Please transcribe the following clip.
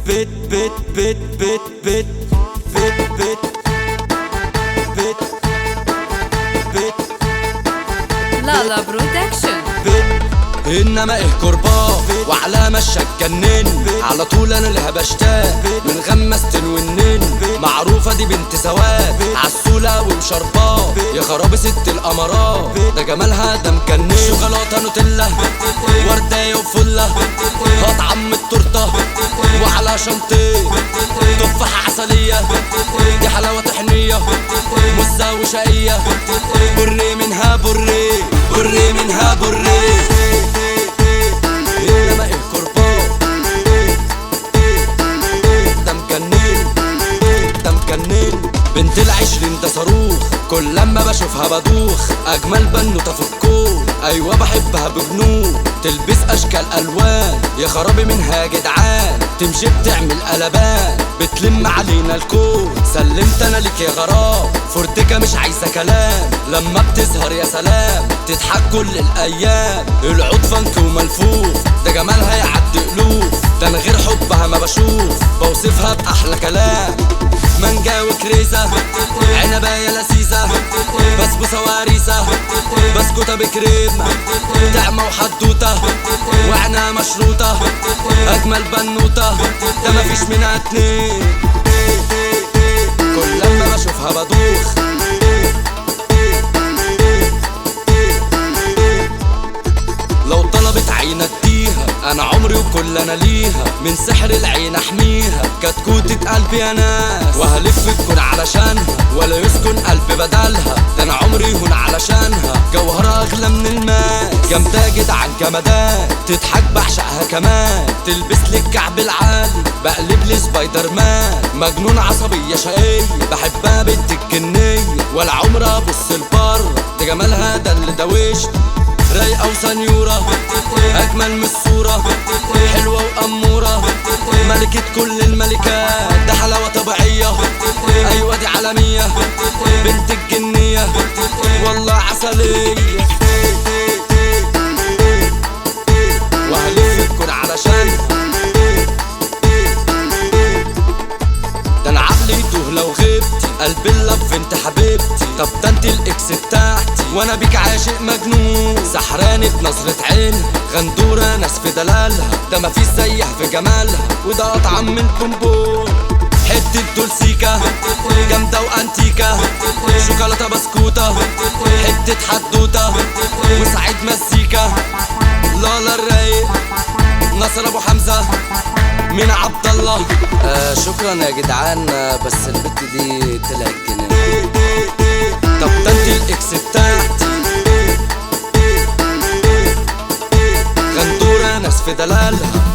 بت بت بت بت بت بت بت بت بت لالا برودكشن. انما ايه كرباء وعلى مشى اتجنن، على طول انا لها بشتاق من غمستن والنن. معروفة دي بنت سواد عسولة ومشرباه، يا خرابي ست القمرات ده جمالها ده مكنن. شوكولاتة نوتيلا ورداية وفلة، هطعم التورتة وعلى شنطة تفاحة عسلية، دي حلاوة طحنية مزة وشقية. بري منها بري بري منها بري. انما ايه كرباء ده مكنن ده مكنن. بنت العشرين ده صاروخ، كل لما بشوفها بدوخ. اجمل بنوتة في الكون، ايوه بحبها بجنون. تلبس اشكال الوان، يا خرابي منها جدعان. تمشي بتعمل قلبان، بتلم علينا الكون. سلمت انا ليك يا غرام، فورتيكا مش عايزه كلام. لما بتظهر يا سلام تضحك كل الايام. العود فانك وملفوف، ده جمالها يعدي الوف. ده انا غير حبها ما بشوف، بوصفها باحلى كلام. مانجا وكريسة عنباية لسيسة، بسبوسة وهريسة، بسكوتة بكريم، طعمة وحدوتة وعنها مشروطة. أجمل بنوتة ده مفيش منها اتنين، كل لما بشوفها بدوخ. لو طلبت عين اديها، انا عمري وكل انا ليها. من سحر العين احميها، كتكوتة قلبي يا ناس. وهلف الكون علشانها، ولا يسكن قلب بدلها. ده انا عمري يهون علشانها، جوهرها اغلى من الماس. جامدة جدعان جمدان، تضحك بعشقها كمان. تلبس لي الكعب العالي، بقلب لي سبايدر مان. مجنون عصبية شقية، بحبها بنت الجنية. ولا عمري ابص لبره، ده جمالها ده اللي دوشني. رايقة وسنيورة أجمل من الصورة، حلوة وأمورة ملكة كل الملكات. ده حلاوة طبيعية، أيوة دي عالمية. بنت الجنية والله عسلية، وهلف الكون علشانها. ده أنا عقلي يتوه لو غبتي، قلبي اللف انت حبيبتي. طب ده انت الاكس بتاعتي، وانا بيك عاشق مجنون. سحرانة نظرة عينها، غندورة ناس في دلالها. ده مفيش زيها في جمالها، وده اطعم من البونبون. حتة دولسيكا جامدة وانتيكا، شوكولاتة بسكوتة حتة حدوتة، وسعيد مزيكا. لالا الرايق ناصر ابو حمزة من عبد الله. شكرا يا جدعان، بس البت دي طلعت جنان. طب ده انت الاكس بتاعتي، غندورة ناس في دلالها.